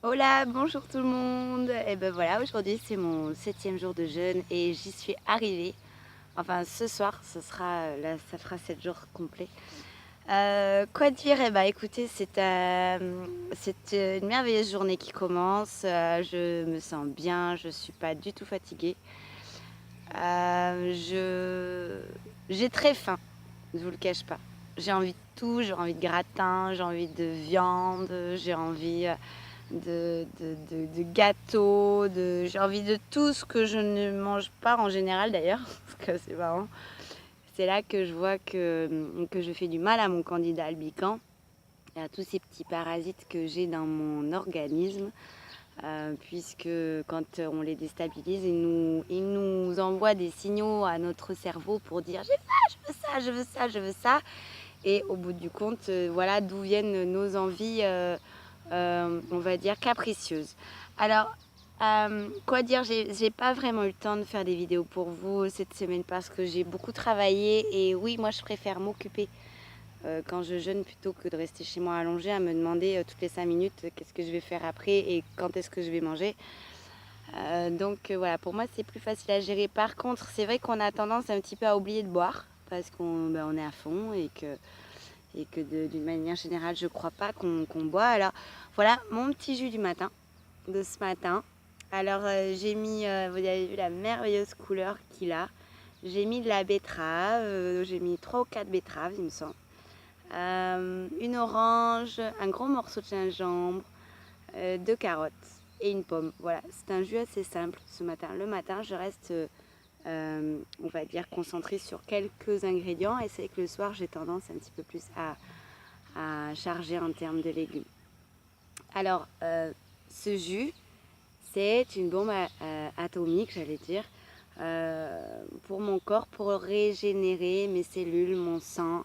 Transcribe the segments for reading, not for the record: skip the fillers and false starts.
Hola, bonjour tout le monde. Et ben voilà, aujourd'hui c'est mon 7e jour de jeûne et j'y suis arrivée. Enfin, ce soir, là, ça fera 7 jours complets. Quoi dire? Eh ben, écoutez, c'est une merveilleuse journée qui commence. Je me sens bien, je suis pas du tout fatiguée. J'ai très faim, je vous le cache pas. J'ai envie de tout, j'ai envie de gratin, j'ai envie de viande, j'ai envie de gâteaux, j'ai envie de tout ce que je ne mange pas en général d'ailleurs, parce que c'est marrant. C'est là que je vois que je fais du mal à mon candidat albicans et à tous ces petits parasites que j'ai dans mon organisme, puisque quand on les déstabilise, ils nous envoient des signaux à notre cerveau pour dire j'ai ça, je veux ça, je veux ça, je veux ça. Et au bout du compte, voilà d'où viennent nos envies, on va dire, capricieuses. Alors, quoi dire, j'ai pas vraiment eu le temps de faire des vidéos pour vous cette semaine parce que j'ai beaucoup travaillé. Et oui, moi, je préfère m'occuper quand je jeûne plutôt que de rester chez moi allongée à me demander toutes les 5 minutes qu'est-ce que je vais faire après et quand est-ce que je vais manger. Voilà, pour moi, c'est plus facile à gérer. Par contre, c'est vrai qu'on a tendance un petit peu à oublier de boire parce on est à fond et que d'une manière générale, je crois pas qu'on boit. Alors voilà mon petit jus du matin, de ce matin. Alors j'ai mis, vous avez vu la merveilleuse couleur qu'il a. J'ai mis de la betterave, j'ai mis 3 ou 4 betteraves, il me semble. Une orange, un gros morceau de gingembre, 2 carottes et une pomme. Voilà, c'est un jus assez simple ce matin. Le matin, je reste, on va dire, concentrée sur quelques ingrédients et c'est que le soir, j'ai tendance un petit peu plus à charger en termes de légumes. Alors, ce jus, c'est une bombe atomique, j'allais dire, pour mon corps, pour régénérer mes cellules, mon sang.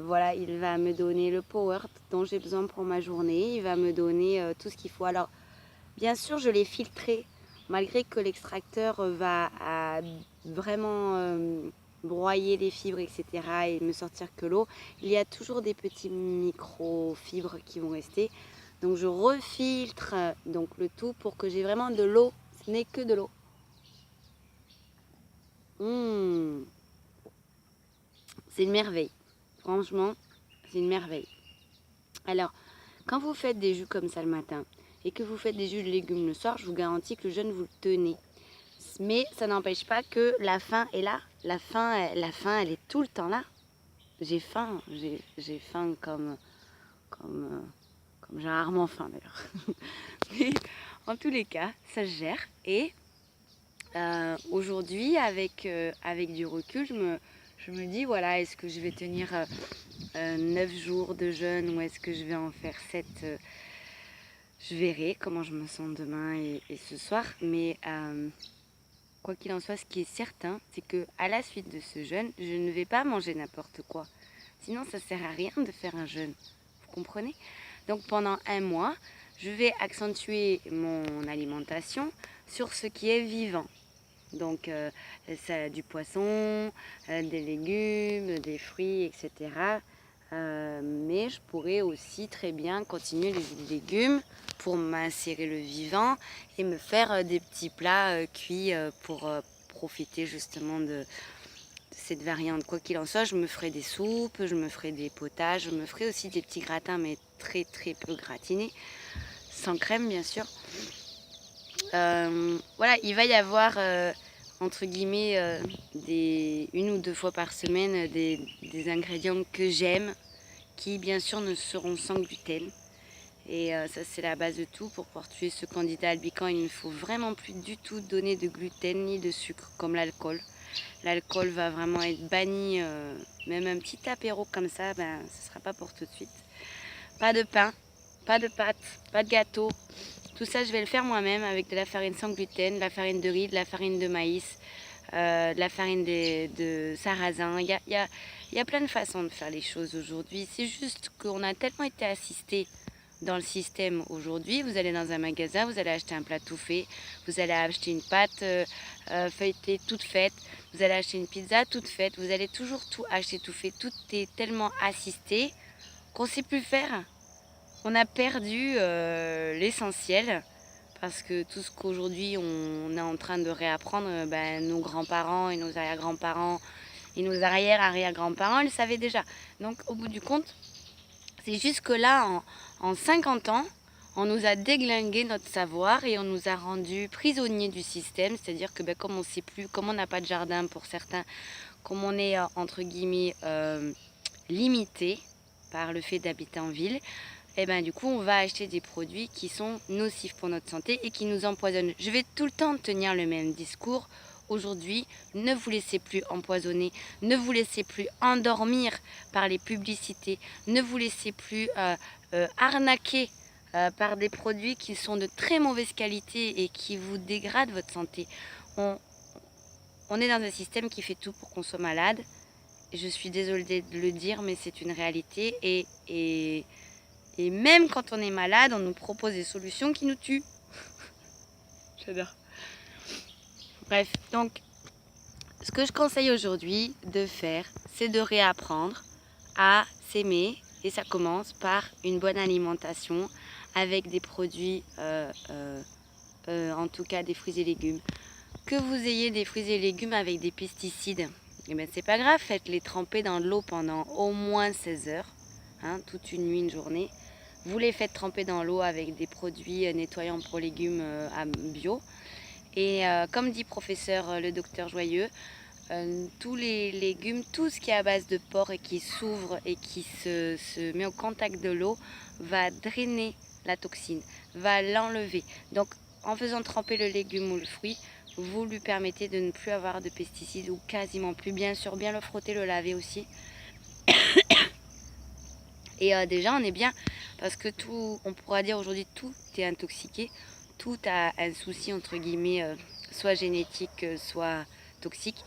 Voilà, il va me donner le power dont j'ai besoin pour ma journée. Il va me donner tout ce qu'il faut. Alors, bien sûr, je l'ai filtré, malgré que l'extracteur va vraiment broyer les fibres, etc. et me sortir que l'eau. Il y a toujours des petits microfibres qui vont rester. Donc je refiltre donc le tout pour que j'ai vraiment de l'eau. Ce n'est que de l'eau. Mmh, c'est une merveille. Franchement, c'est une merveille. Alors, quand vous faites des jus comme ça le matin et que vous faites des jus de légumes le soir, je vous garantis que le jeûne vous le tenez. Mais ça n'empêche pas que la faim est là. La faim, elle est tout le temps là. J'ai faim, j'ai faim comme, euh, comme j'ai rarement faim d'ailleurs. Mais en tous les cas, ça se gère. Et aujourd'hui, avec du recul, je me dis, voilà, est-ce que je vais tenir 9 jours de jeûne ou est-ce que je vais en faire 7? Je verrai comment je me sens demain et ce soir. Mais quoi qu'il en soit, ce qui est certain, c'est que à la suite de ce jeûne, je ne vais pas manger n'importe quoi. Sinon, ça sert à rien de faire un jeûne. Vous comprenez? Donc pendant un mois, je vais accentuer mon alimentation sur ce qui est vivant. Donc ça, du poisson, des légumes, des fruits, etc. Mais je pourrais aussi très bien continuer les légumes pour m'insérer le vivant et me faire des petits plats cuits pour profiter justement de cette variante. Quoi qu'il en soit, je me ferai des soupes, je me ferai des potages, je me ferai aussi des petits gratins, mais très très peu gratinés, sans crème bien sûr. Voilà, il va y avoir entre guillemets une ou deux fois par semaine des ingrédients que j'aime, qui bien sûr ne seront sans gluten. Et ça c'est la base de tout. Pour pouvoir tuer ce candidat albicans, il ne faut vraiment plus du tout donner de gluten ni de sucre comme l'alcool. L'alcool va vraiment être banni, même un petit apéro comme ça, ben, ce ne sera pas pour tout de suite. Pas de pain, pas de pâtes, pas de gâteau. Tout ça, je vais le faire moi-même avec de la farine sans gluten, de la farine de riz, de la farine de maïs, de la farine de sarrasin. Il y a plein de façons de faire les choses aujourd'hui. C'est juste qu'on a tellement été assisté dans le système aujourd'hui. Vous allez dans un magasin, vous allez acheter un plat tout fait, vous allez acheter une pâte feuilletée toute faite, vous allez acheter une pizza toute faite, vous allez toujours tout acheter tout fait. Tout est tellement assisté qu'on ne sait plus faire. on a perdu l'essentiel parce que tout ce qu'aujourd'hui on est en train de réapprendre, nos grands-parents et nos arrière-grands-parents et nos arrière-arrière-grands-parents, ils le savaient déjà. Donc au bout du compte, c'est juste que là, en 50 ans, on nous a déglingué notre savoir et on nous a rendus prisonniers du système. C'est-à-dire que comme on ne sait plus, comme on n'a pas de jardin pour certains, comme on est entre guillemets limité par le fait d'habiter en ville, et du coup on va acheter des produits qui sont nocifs pour notre santé et qui nous empoisonnent. Je vais tout le temps tenir le même discours. Aujourd'hui, ne vous laissez plus empoisonner, ne vous laissez plus endormir par les publicités, ne vous laissez plus arnaquer par des produits qui sont de très mauvaise qualité et qui vous dégradent votre santé. On est dans un système qui fait tout pour qu'on soit malade. Je suis désolée de le dire, mais c'est une réalité. Et même quand on est malade, on nous propose des solutions qui nous tuent. J'adore. Bref, donc, ce que je conseille aujourd'hui de faire, c'est de réapprendre à s'aimer. Et ça commence par une bonne alimentation avec des produits, en tout cas des fruits et légumes. Que vous ayez des fruits et légumes avec des pesticides, c'est pas grave, faites-les tremper dans l'eau pendant au moins 16 heures, toute une nuit, une journée. Vous les faites tremper dans l'eau avec des produits nettoyants pour légumes bio. Et comme dit professeur le docteur Joyeux, tous les légumes, tout ce qui est à base de porc et qui s'ouvre et qui se met au contact de l'eau va drainer la toxine, va l'enlever. Donc en faisant tremper le légume ou le fruit, vous lui permettez de ne plus avoir de pesticides ou quasiment plus. Bien sûr, bien le frotter, le laver aussi. Et déjà on est bien parce que tout, on pourra dire aujourd'hui tout est intoxiqué, tout a un souci entre guillemets, soit génétique, soit toxique.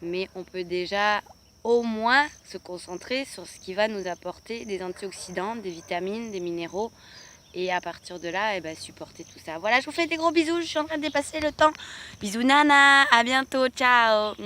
Mais on peut déjà au moins se concentrer sur ce qui va nous apporter des antioxydants, des vitamines, des minéraux. Et à partir de là, supporter tout ça. Voilà, je vous fais des gros bisous, je suis en train de dépasser le temps. Bisous nana, à bientôt, ciao.